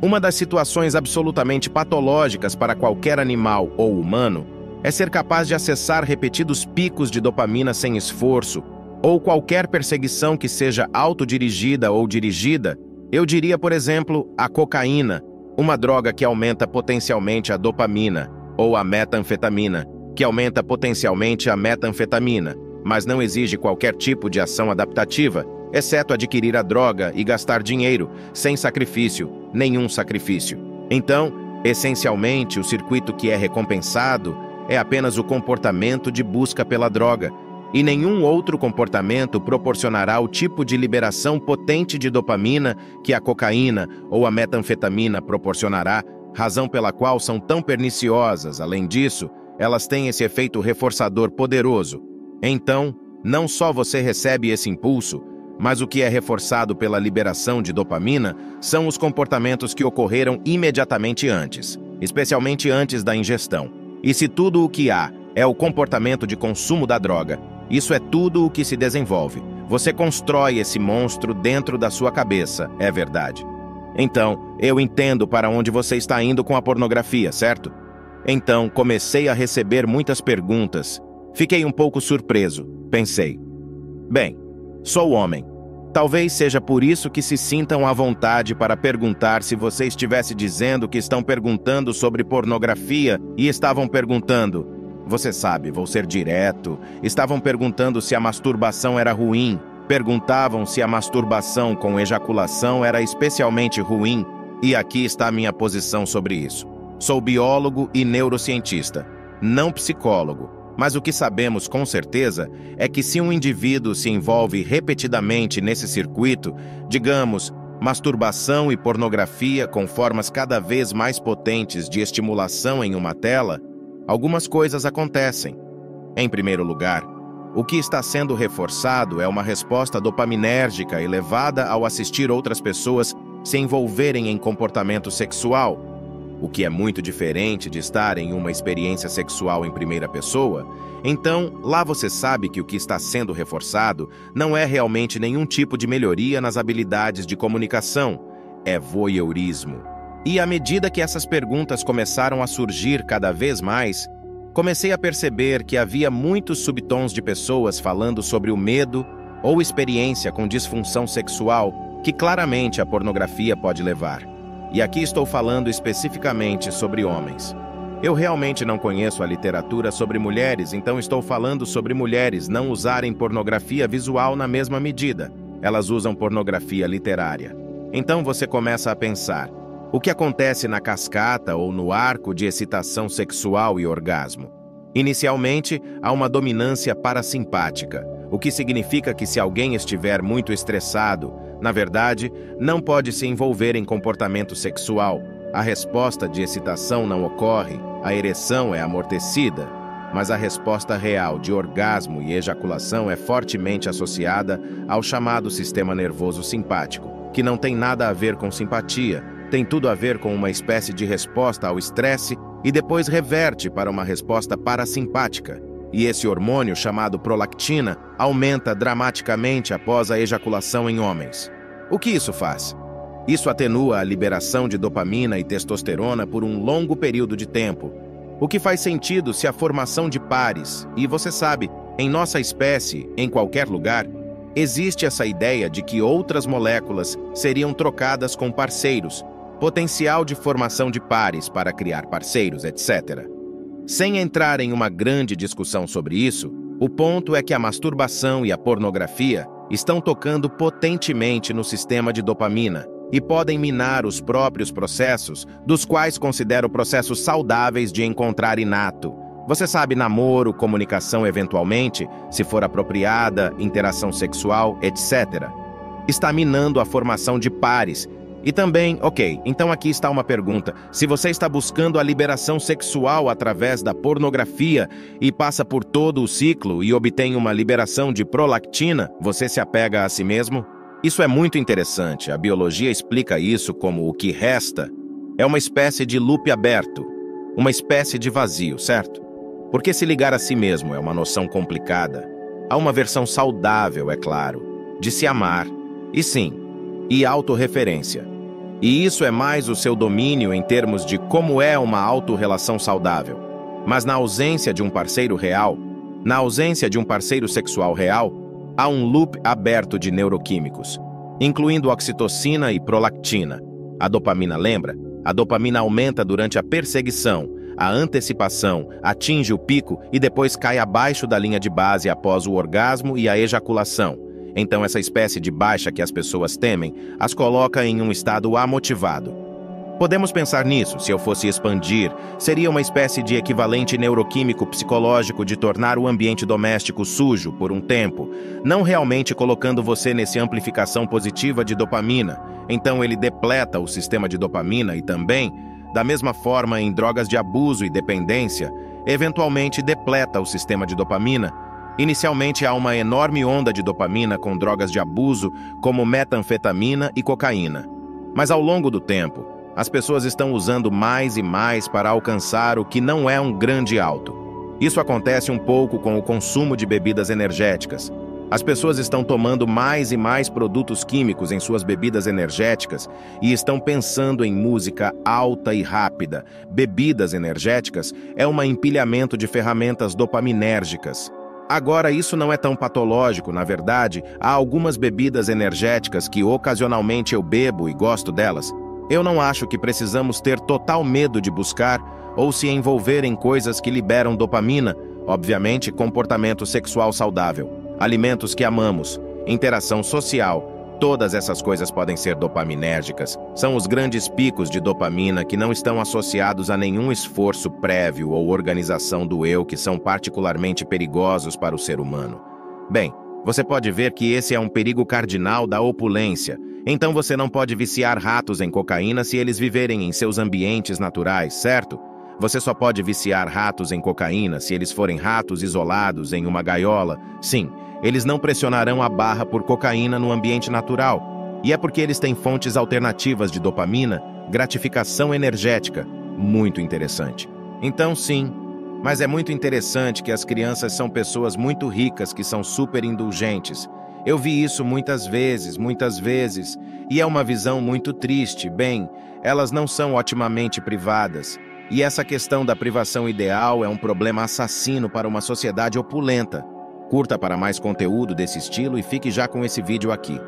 Uma das situações absolutamente patológicas para qualquer animal ou humano é ser capaz de acessar repetidos picos de dopamina sem esforço, ou qualquer perseguição que seja autodirigida ou dirigida. Eu diria, por exemplo, a cocaína, uma droga que aumenta potencialmente a dopamina, ou a metanfetamina, que aumenta potencialmente a metanfetamina, mas não exige qualquer tipo de ação adaptativa, exceto adquirir a droga e gastar dinheiro, sem sacrifício, nenhum sacrifício. Então, essencialmente, o circuito que é recompensado é apenas o comportamento de busca pela droga, e nenhum outro comportamento proporcionará o tipo de liberação potente de dopamina que a cocaína ou a metanfetamina proporcionará, razão pela qual são tão perniciosas. Além disso, elas têm esse efeito reforçador poderoso. Então, não só você recebe esse impulso, mas o que é reforçado pela liberação de dopamina são os comportamentos que ocorreram imediatamente antes, especialmente antes da ingestão. E se tudo o que há é o comportamento de consumo da droga, isso é tudo o que se desenvolve. Você constrói esse monstro dentro da sua cabeça, é verdade. Então, eu entendo para onde você está indo com a pornografia, certo? Então, comecei a receber muitas perguntas. Fiquei um pouco surpreso. Pensei, bem, sou homem. Talvez seja por isso que se sintam à vontade para perguntar se você estivesse dizendo que estão perguntando sobre pornografia e estavam perguntando, você sabe, vou ser direto, estavam perguntando se a masturbação era ruim, perguntavam se a masturbação com ejaculação era especialmente ruim, e aqui está a minha posição sobre isso. Sou biólogo e neurocientista, não psicólogo. Mas o que sabemos com certeza é que se um indivíduo se envolve repetidamente nesse circuito, digamos, masturbação e pornografia com formas cada vez mais potentes de estimulação em uma tela, algumas coisas acontecem. Em primeiro lugar, o que está sendo reforçado é uma resposta dopaminérgica elevada ao assistir outras pessoas se envolverem em comportamento sexual, o que é muito diferente de estar em uma experiência sexual em primeira pessoa. Então, lá você sabe que o que está sendo reforçado não é realmente nenhum tipo de melhoria nas habilidades de comunicação, é voyeurismo. E à medida que essas perguntas começaram a surgir cada vez mais, comecei a perceber que havia muitos subtons de pessoas falando sobre o medo ou experiência com disfunção sexual que claramente a pornografia pode levar. E aqui estou falando especificamente sobre homens. Eu realmente não conheço a literatura sobre mulheres, então estou falando sobre mulheres não usarem pornografia visual na mesma medida. Elas usam pornografia literária. Então você começa a pensar, o que acontece na cascata ou no arco de excitação sexual e orgasmo? Inicialmente, há uma dominância parasimpática, o que significa que se alguém estiver muito estressado, na verdade, não pode se envolver em comportamento sexual. A resposta de excitação não ocorre, a ereção é amortecida, mas a resposta real de orgasmo e ejaculação é fortemente associada ao chamado sistema nervoso simpático, que não tem nada a ver com simpatia, tem tudo a ver com uma espécie de resposta ao estresse e depois reverte para uma resposta parasimpática. E esse hormônio, chamado prolactina, aumenta dramaticamente após a ejaculação em homens. O que isso faz? Isso atenua a liberação de dopamina e testosterona por um longo período de tempo, o que faz sentido se a formação de pares, e você sabe, em nossa espécie, em qualquer lugar, existe essa ideia de que outras moléculas seriam trocadas com parceiros, potencial de formação de pares para criar parceiros, etc. Sem entrar em uma grande discussão sobre isso, o ponto é que a masturbação e a pornografia estão tocando potentemente no sistema de dopamina e podem minar os próprios processos, dos quais considero processos saudáveis de encontrar inato. Você sabe, namoro, comunicação eventualmente, se for apropriada, interação sexual, etc. Está minando a formação de pares. E também, então aqui está uma pergunta. Se você está buscando a liberação sexual através da pornografia e passa por todo o ciclo e obtém uma liberação de prolactina, você se apega a si mesmo? Isso é muito interessante. A biologia explica isso como o que resta é uma espécie de loop aberto, uma espécie de vazio, certo? Porque se ligar a si mesmo é uma noção complicada. Há uma versão saudável, é claro, de se amar, e sim, e autorreferência. E isso é mais o seu domínio em termos de como é uma autorrelação saudável. Mas na ausência de um parceiro real, na ausência de um parceiro sexual real, há um loop aberto de neuroquímicos, incluindo oxitocina e prolactina. A dopamina, lembra? A dopamina aumenta durante a perseguição, a antecipação, atinge o pico e depois cai abaixo da linha de base após o orgasmo e a ejaculação. Então essa espécie de baixa que as pessoas temem as coloca em um estado amotivado. Podemos pensar nisso, se eu fosse expandir, seria uma espécie de equivalente neuroquímico psicológico de tornar o ambiente doméstico sujo por um tempo, não realmente colocando você nessa amplificação positiva de dopamina. Então ele depleta o sistema de dopamina e também, da mesma forma em drogas de abuso e dependência, eventualmente depleta o sistema de dopamina. Inicialmente há uma enorme onda de dopamina com drogas de abuso como metanfetamina e cocaína. Mas ao longo do tempo, as pessoas estão usando mais e mais para alcançar o que não é um grande alto. Isso acontece um pouco com o consumo de bebidas energéticas. As pessoas estão tomando mais e mais produtos químicos em suas bebidas energéticas e estão pensando em música alta e rápida. Bebidas energéticas é um empilhamento de ferramentas dopaminérgicas. Agora, isso não é tão patológico, na verdade, há algumas bebidas energéticas que ocasionalmente eu bebo e gosto delas. Eu não acho que precisamos ter total medo de buscar ou se envolver em coisas que liberam dopamina, obviamente comportamento sexual saudável, alimentos que amamos, interação social, todas essas coisas podem ser dopaminérgicas. São os grandes picos de dopamina que não estão associados a nenhum esforço prévio ou organização do eu que são particularmente perigosos para o ser humano. Bem, você pode ver que esse é um perigo cardinal da opulência. Então você não pode viciar ratos em cocaína se eles viverem em seus ambientes naturais, certo? Você só pode viciar ratos em cocaína se eles forem ratos isolados em uma gaiola. Sim, eles não pressionarão a barra por cocaína no ambiente natural. E é porque eles têm fontes alternativas de dopamina, gratificação energética. Muito interessante. Então sim, mas é muito interessante que as crianças são pessoas muito ricas que são super indulgentes. Eu vi isso muitas vezes, e é uma visão muito triste. Bem, elas não são otimamente privadas. E essa questão da privação ideal é um problema assassino para uma sociedade opulenta. Curta para mais conteúdo desse estilo e fique já com esse vídeo aqui.